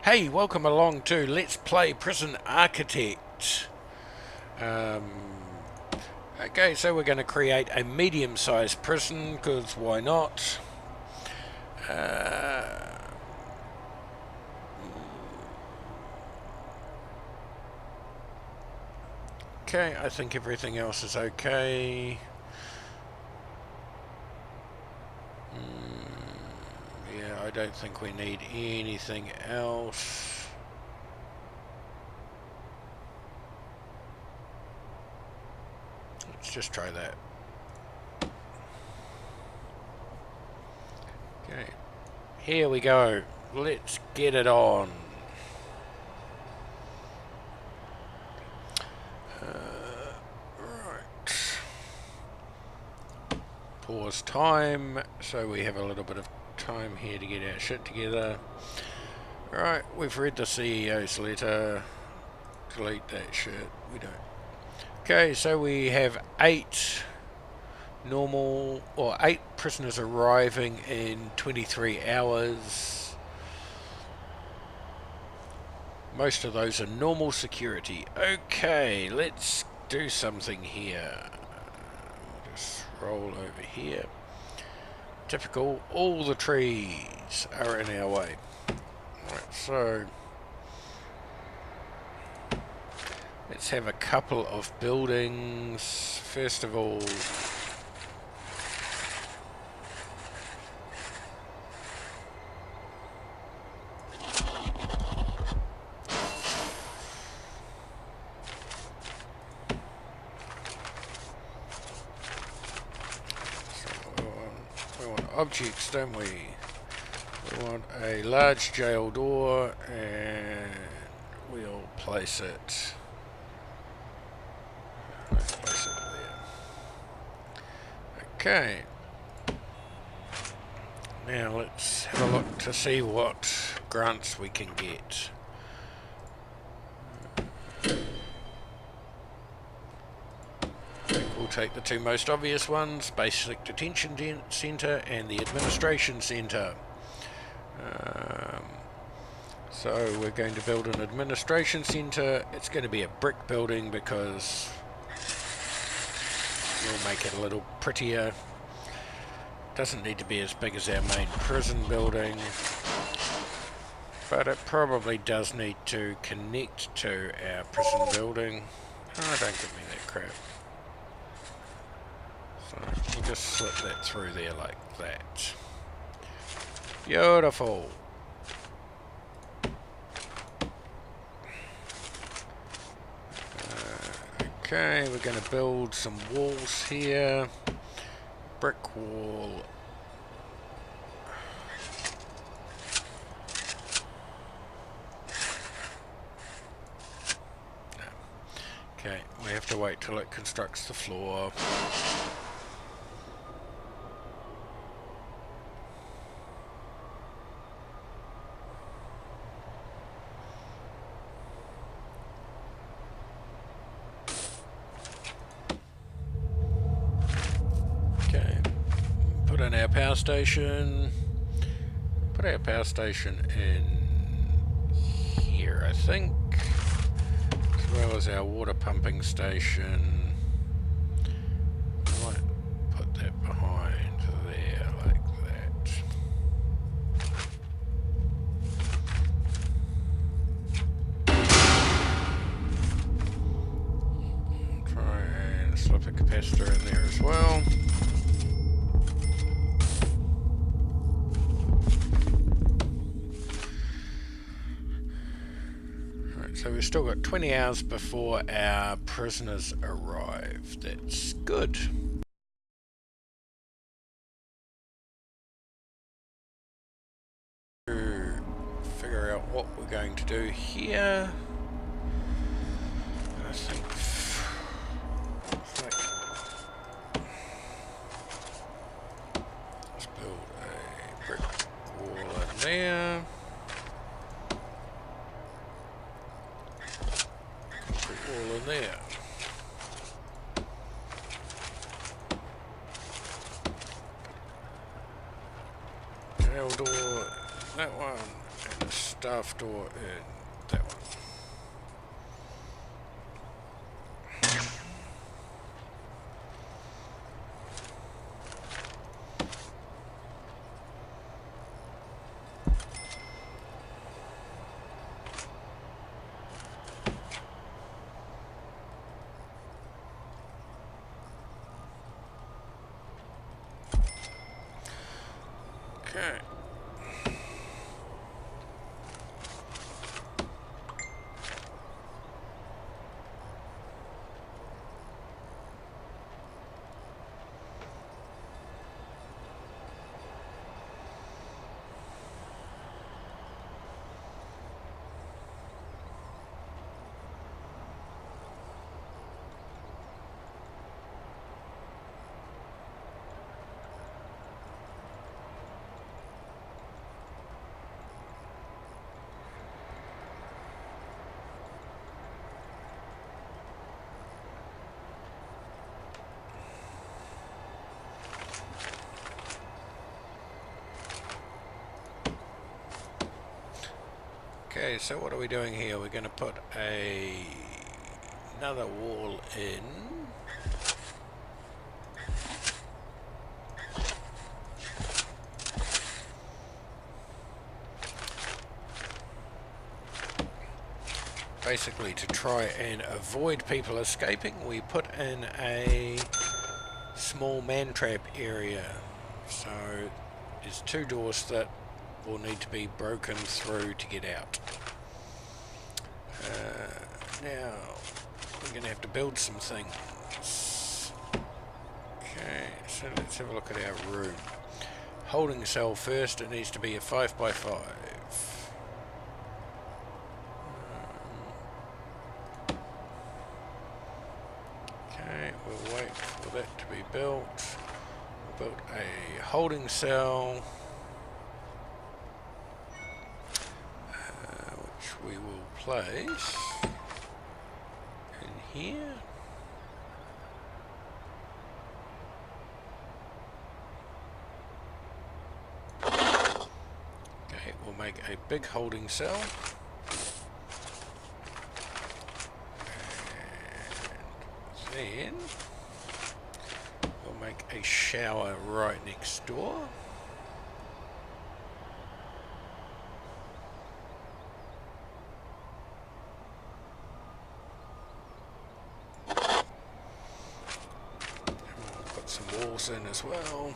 Hey, welcome along to Let's Play Prison Architect. Okay, so we're going to create a medium-sized prison, because why not? Okay, I think everything else is okay. Yeah, I don't think we need anything else. Let's just try that. Okay, here we go. Let's get it on. Right. Pause time, so we have a little bit of time here to get our shit together. Right, we've read the CEO's letter. Delete that shit. We don't. Okay, so we have 8 prisoners arriving in 23 hours. Most of those are normal security. Okay, let's do something here. We'll just roll over here. Typical, all the trees are in our way. Right, so let's have a couple of buildings. First of all, we want objects, don't we? We want a large jail door, and we'll place it. Let's place it there. Okay. Now let's have a look to see what grants we can get. We'll take the 2 most obvious ones, Basic Detention Centre and the Administration Centre. So we're going to build an administration centre. It's going to be a brick building because we'll make it a little prettier. Doesn't need to be as big as our main prison building, but it probably does need to connect to our prison building. Oh, don't give me that crap. So we'll just slip that through there like that. Beautiful. Okay, we're going to build some walls here. Brick wall. Okay, we have to wait till it constructs the floor. Put in our power station. Put our power station in here, I think, as well as our water pumping station. I might put that behind there like that. Try and slip a capacitor in there as well. So we've still got 20 hours before our prisoners arrive. That's good. To figure out what we're going to do here. I think let's build a brick wall in there. All in there. Jail door that one, and a staff door in that one. Okay. Okay, so what are we doing here? We're going to put another wall in. Basically, to try and avoid people escaping, we put in a small man-trap area. So there's 2 doors that will need to be broken through to get out. Now, we're going to have to build some things. Okay, so let's have a look at our room. Holding cell first, it needs to be a 5x5. Okay, we'll wait for that to be built. We'll build a holding cell. We will place in here. Okay, we'll make a big holding cell. And then we'll make a shower right next door. Walls in as well,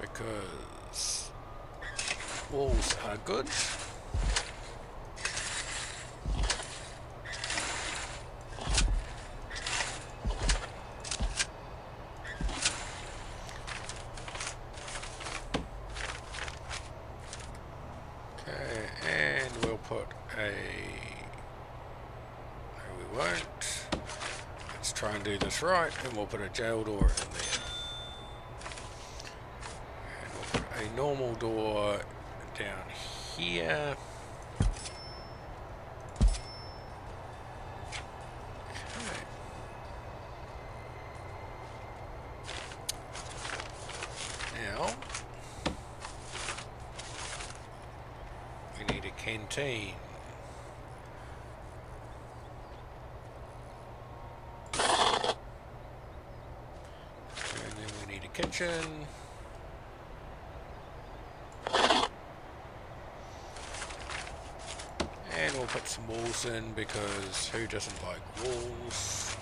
because walls are good. Okay, and we'll put a... No, we won't. Let's try and do this right, and we'll put a jail door in there. And we'll put a normal door down here. Okay. Now, we need a canteen. Kitchen. And we'll put some walls in, because who doesn't like walls?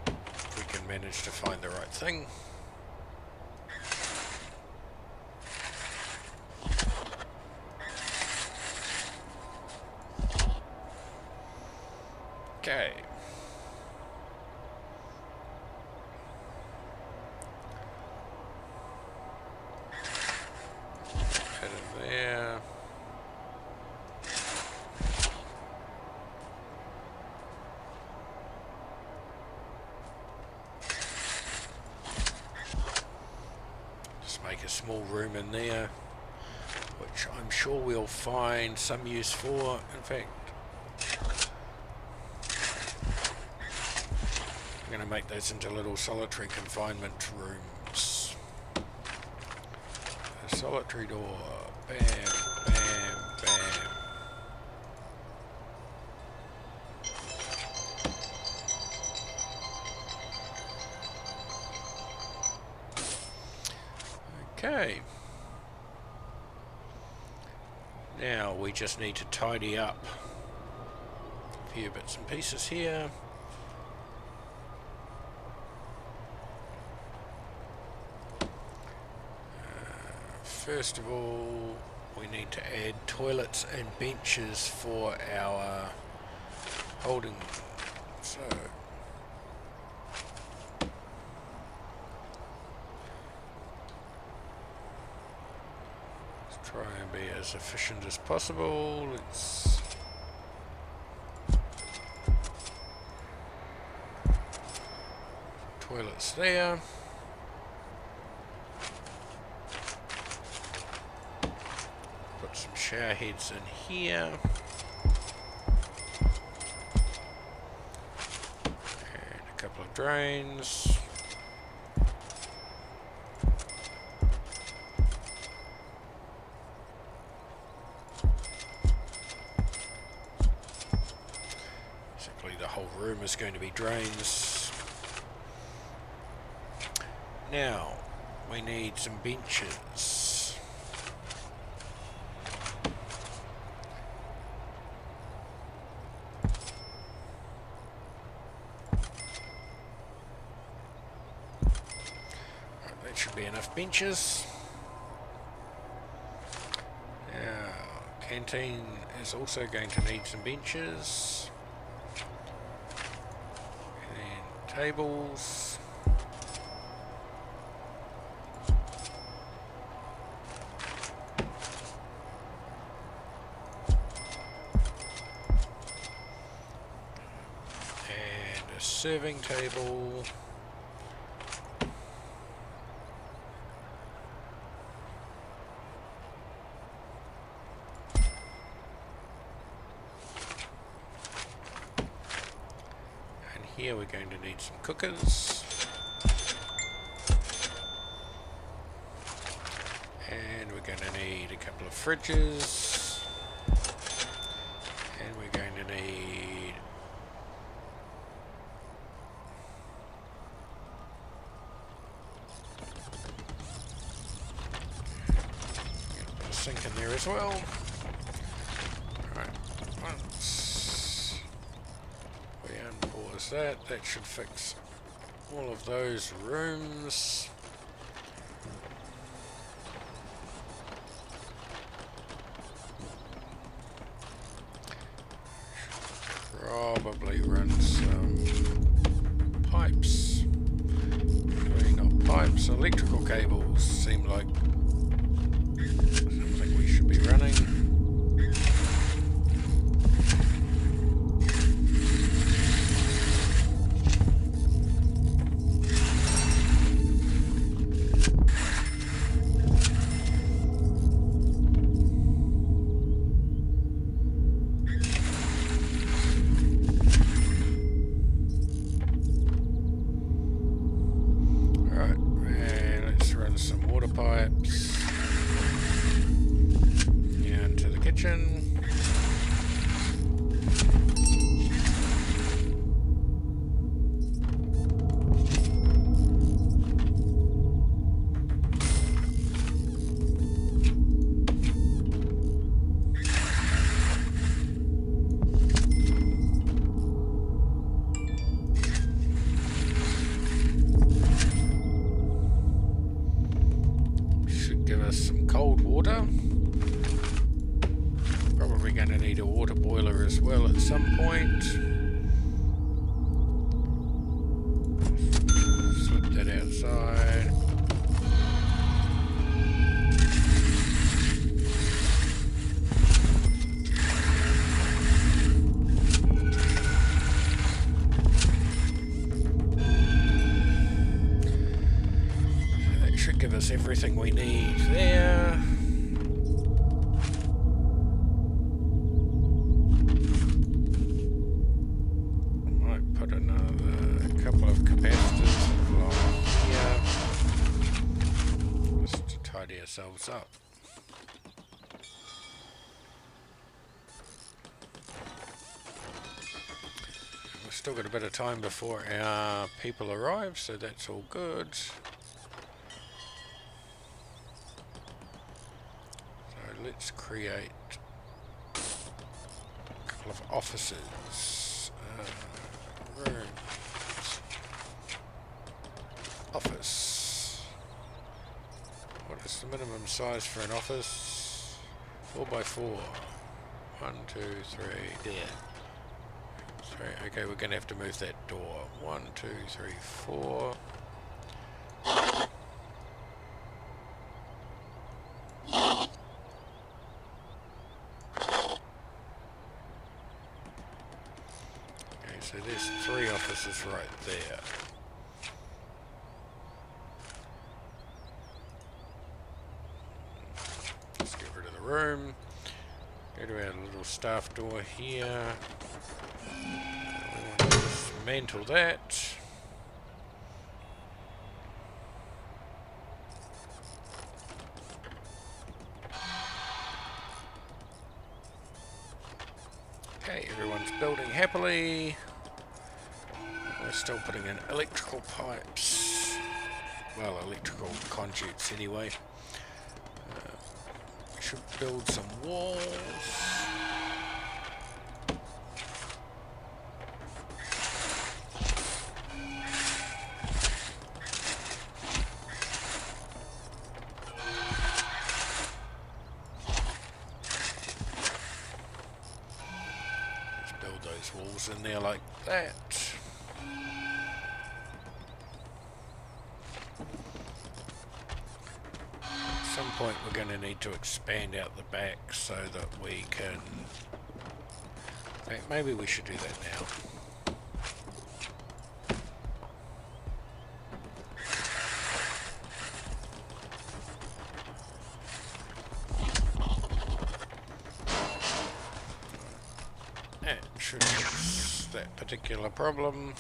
If we can manage to find the right thing. Okay. There. Just make a small room in there, which I'm sure we'll find some use for. In fact, I'm going to make those into little solitary confinement rooms. Solitary door. Bam, bam, bam. Okay. Now we just need to tidy up a few bits and pieces here. First of all, we need to add toilets and benches for our holding. So let's try and be as efficient as possible. Let's toilets there. Put some shower heads in here. And a couple of drains. Basically the whole room is going to be drains. Now we need some benches. Should be enough benches. Now, canteen is also going to need some benches. And then tables. And a serving table. Here we're going to need some cookers, and we're going to need a couple of fridges, and we're going to need put a sink in there as well. Alright, once we unpause that should fix all of those rooms. Probably run some pipes. Actually, not pipes, electrical cables seem like something we should be running. Pipes down to the kitchen. Some cold water. Probably going to need a water boiler as well at some point. Slip that outside. Should give us everything we need there. Might put another couple of capacitors along here just to tidy ourselves up. We've still got a bit of time before our people arrive, so that's all good. So let's create a couple of offices. Rooms. Office. What is the minimum size for an office? 4x4. 1, 2, 3. There. Sorry, okay, we're going to have to move that door. 1, 2, 3, 4. Okay, so there's 3 offices right there. Let's get rid of the room. Go to our little staff door here. Dismantle that. Okay, everyone's building happily. We're still putting in electrical pipes. Well, electrical conduits anyway. We should build some walls. Walls in there like that. At some point we're going to need to expand out the back so that we can... In fact, maybe we should do that now. Should fix that particular problem.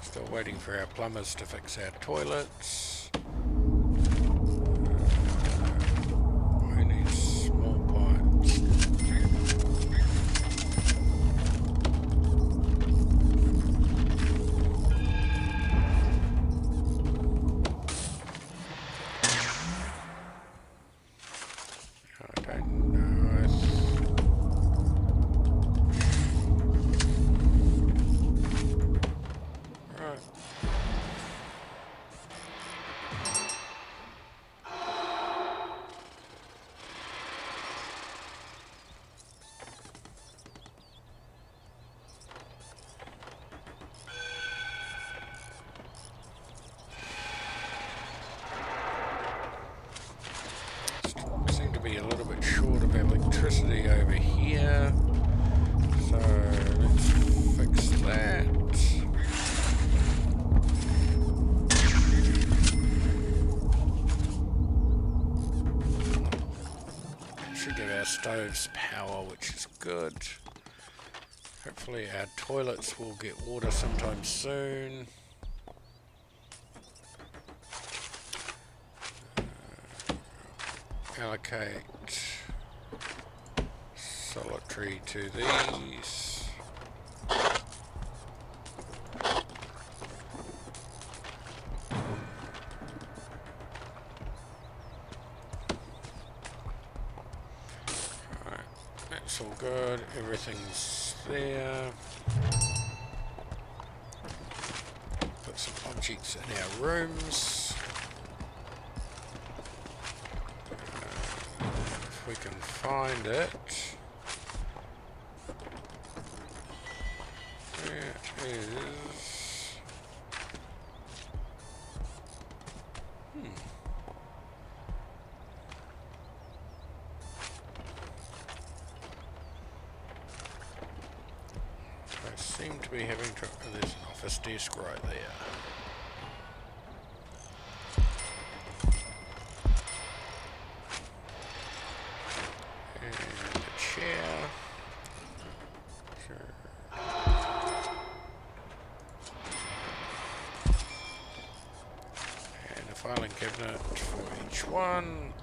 Still waiting for our plumbers to fix our toilets. We need small pipes. Be a little bit short of electricity over here, so let's fix that. Should give our stoves power, which is good. Hopefully our toilets will get water sometime soon. Allocate solitary to these. Alright, that's all good. Everything's there. Put some objects in our rooms. We can find it. There is... I seem to be having trouble. There's an office desk right there. filing cabinet for each one.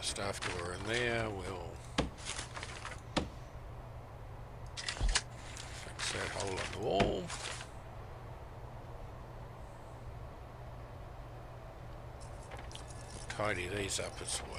Staff door in there, we'll fix that hole in the wall. Tidy these up as well.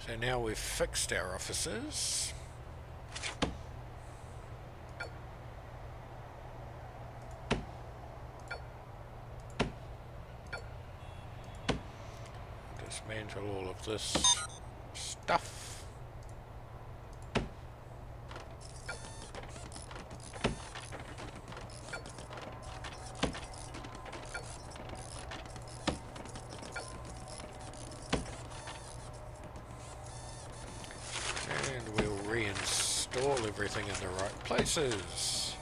So now we've fixed our offices. Dismantle all of this stuff. Reinstall everything in the right places.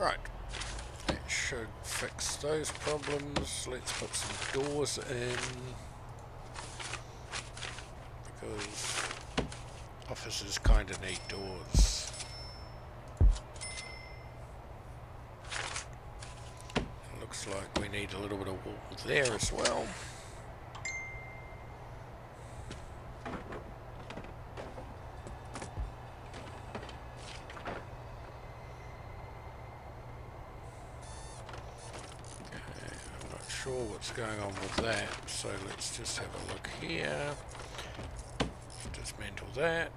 Right, that should fix those problems. Let's put some doors in, because offices kind of need doors. It looks like we need a little bit of wall there as well. Sure what's going on with that, so let's just have a look here. Dismantle that.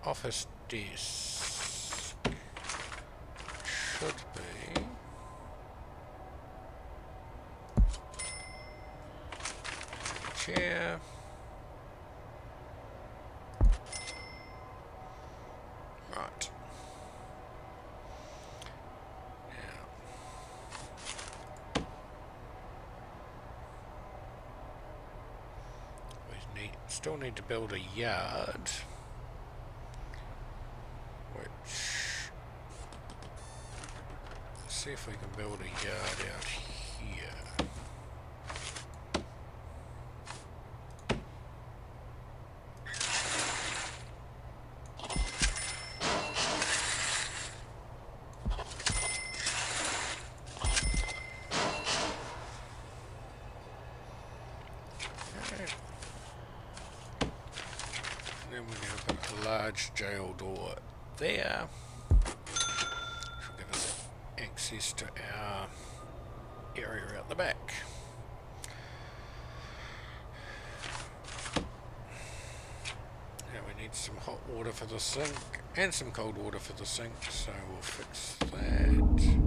Office desk should be chair. Right. still need to build a yard, which, let's see if we can build a yard out here. Then we're going to put a large jail door there, which will give us access to our area out the back. Now we need some hot water for the sink and some cold water for the sink, so we'll fix that.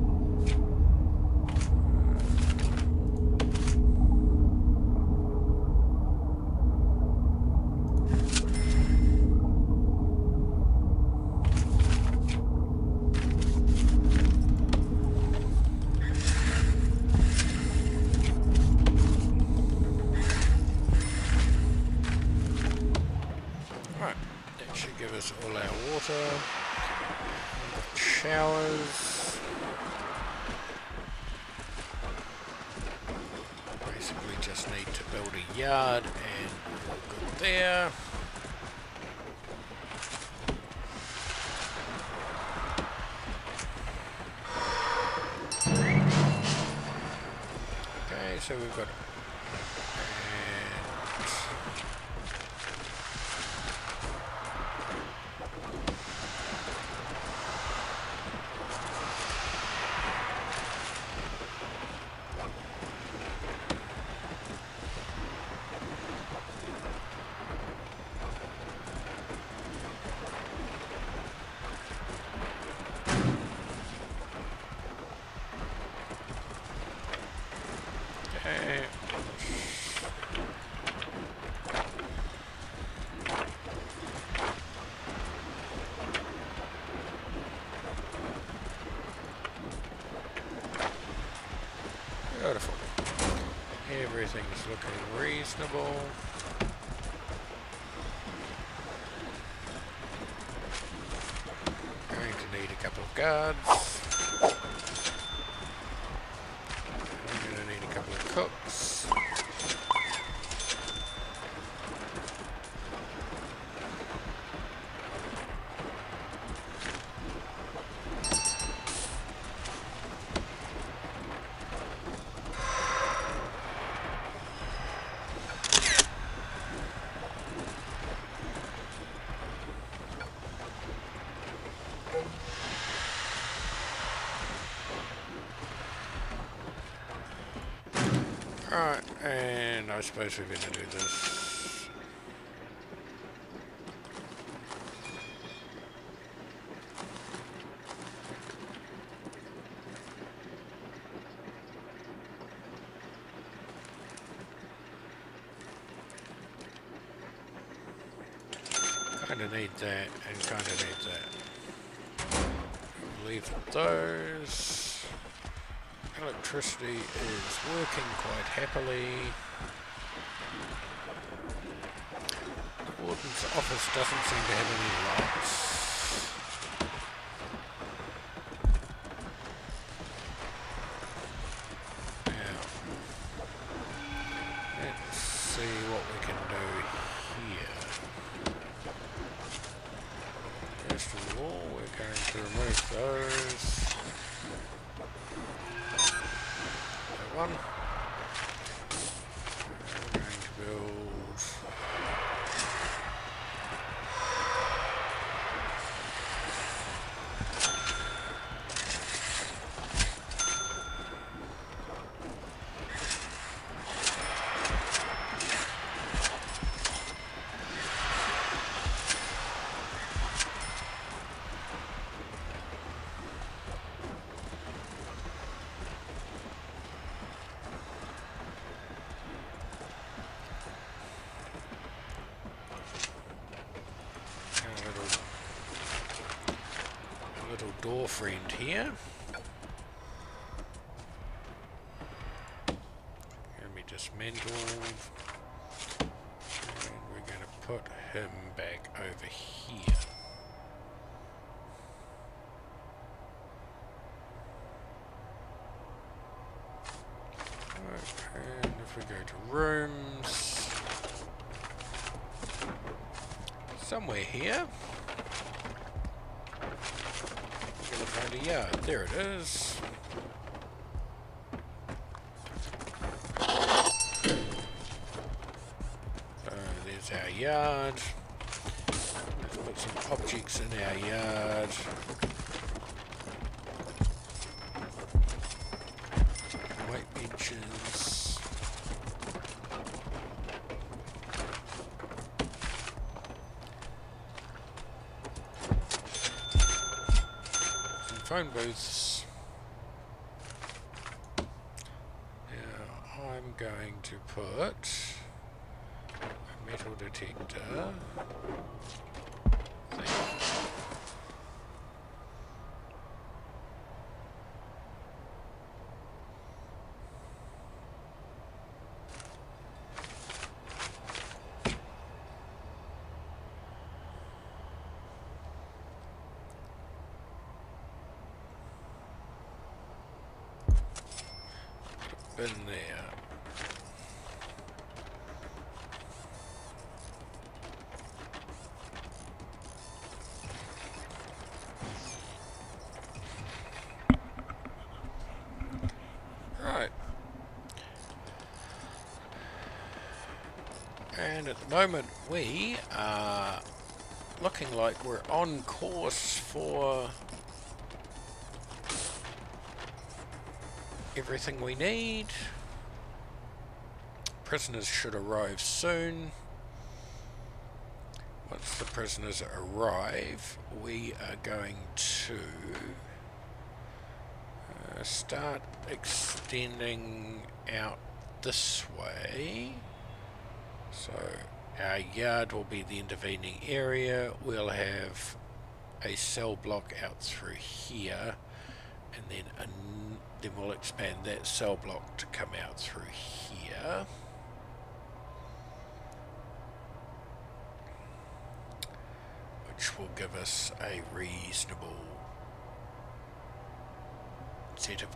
All our water, showers, basically just need to build a yard and we're good there. Okay, so we've got beautiful. Everything's looking reasonable. Going to need a couple of guards. I'm going to need a couple of cooks. Alright, and I suppose we're going to do this. Kinda need that, and kinda need that. Leave those. Electricity is working quite happily. The warden's office doesn't seem to have any lights. Now, let's see what we can do here. First of all, we're going to remove those. One. We're going to build door friend here. Going to be dismantled. And we're going to put him back over here. And if we go to rooms, somewhere here, we're going to find a yard. There it is. There's our yard. Let's put some objects in our yard. White benches. Some phone booths. Now I'm going to put a metal detector. In there. Right. And at the moment we are looking like we're on course for everything we need. Prisoners should arrive soon. Once the prisoners arrive, we are going to start extending out this way. So our yard will be the intervening area. We'll have a cell block out through here, and then we'll expand that cell block to come out through here. Which will give us a reasonable set of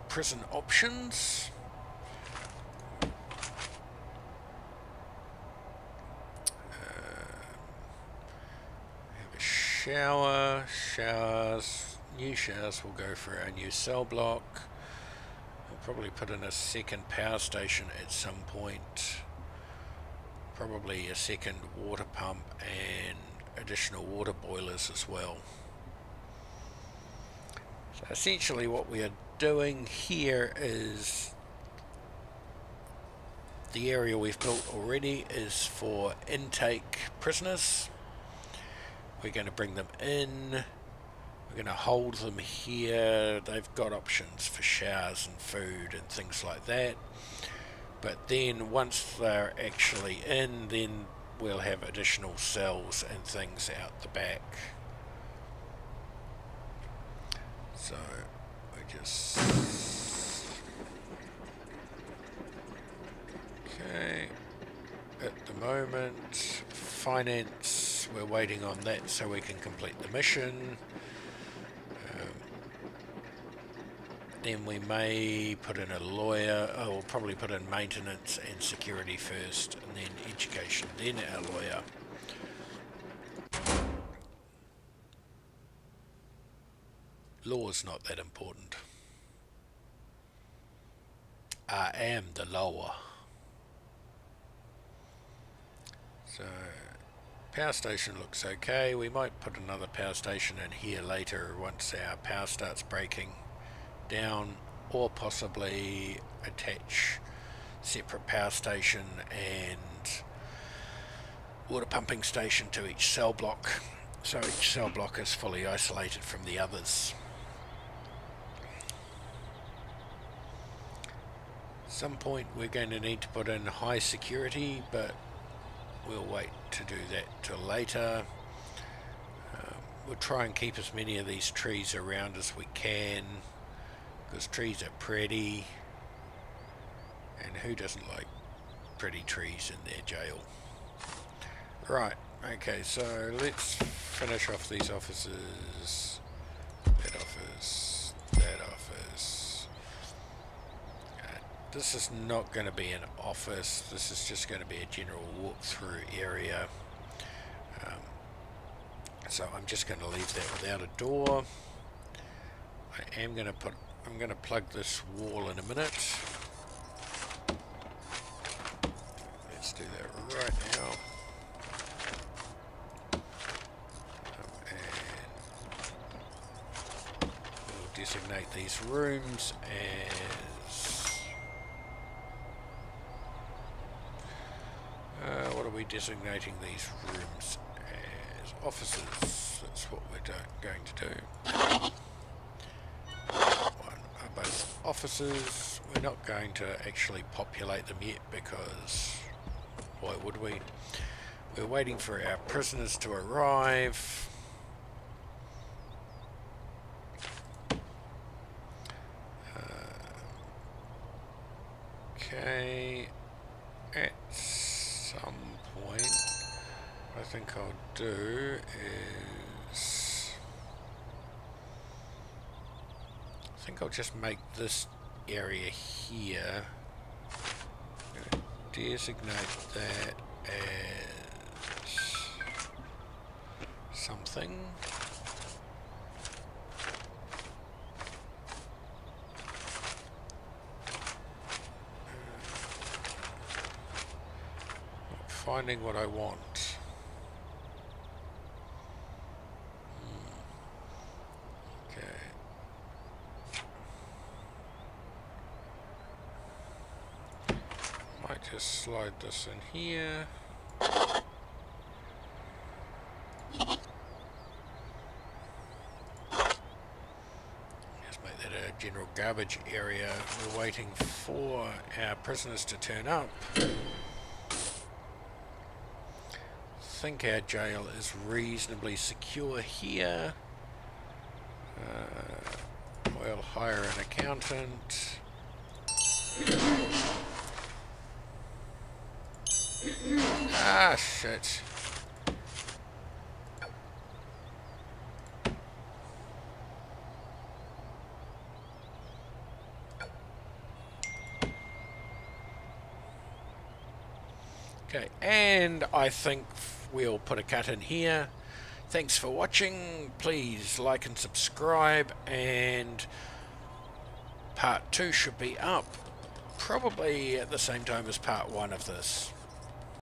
prison options. Have a shower, new showers will go for our new cell block. We'll probably put in a second power station at some point. Probably a second water pump and additional water boilers as well. So essentially what we are doing here is the area we've built already is for intake prisoners. We're going to bring them in. We're going to hold them here. They've got options for showers and food and things like that. But then once they're actually in, then we'll have additional cells and things out the back. So we just... Okay. At the moment, finance, we're waiting on that so we can complete the mission. Then we may put in a lawyer. Oh, we'll probably put in maintenance and security first, and then education, then our lawyer. Law's not that important. I am the law. So, power station looks okay. We might put another power station in here later once our power starts breaking down, or possibly attach separate power station and water pumping station to each cell block, so each cell block is fully isolated from the others. At some point we're going to need to put in high security, but we'll wait to do that till later. We'll try and keep as many of these trees around as we can, because trees are pretty, and who doesn't like pretty trees in their jail? Right, okay, so let's finish off these offices. That office, that office. This is not going to be an office, this is just going to be a general walk-through area. So I'm just going to leave that without a door. I'm going to plug this wall in a minute. Let's do that right now. And we'll designate these rooms as... what are we designating these rooms as? Offices. That's what we're going to do. One are both offices. We're not going to actually populate them yet because why would we? We're waiting for our prisoners to arrive. Okay, at some point what I think I'll do is I think I'll just make this area here, I'm going to designate that as something. Not finding what I want. Just slide this in here. Just make that a general garbage area. We're waiting for our prisoners to turn up. I think our jail is reasonably secure here. We'll hire an accountant. Ah, shit. Okay, and I think we'll put a cut in here. Thanks for watching. Please like and subscribe, and part 2 should be up probably at the same time as part 1 of this.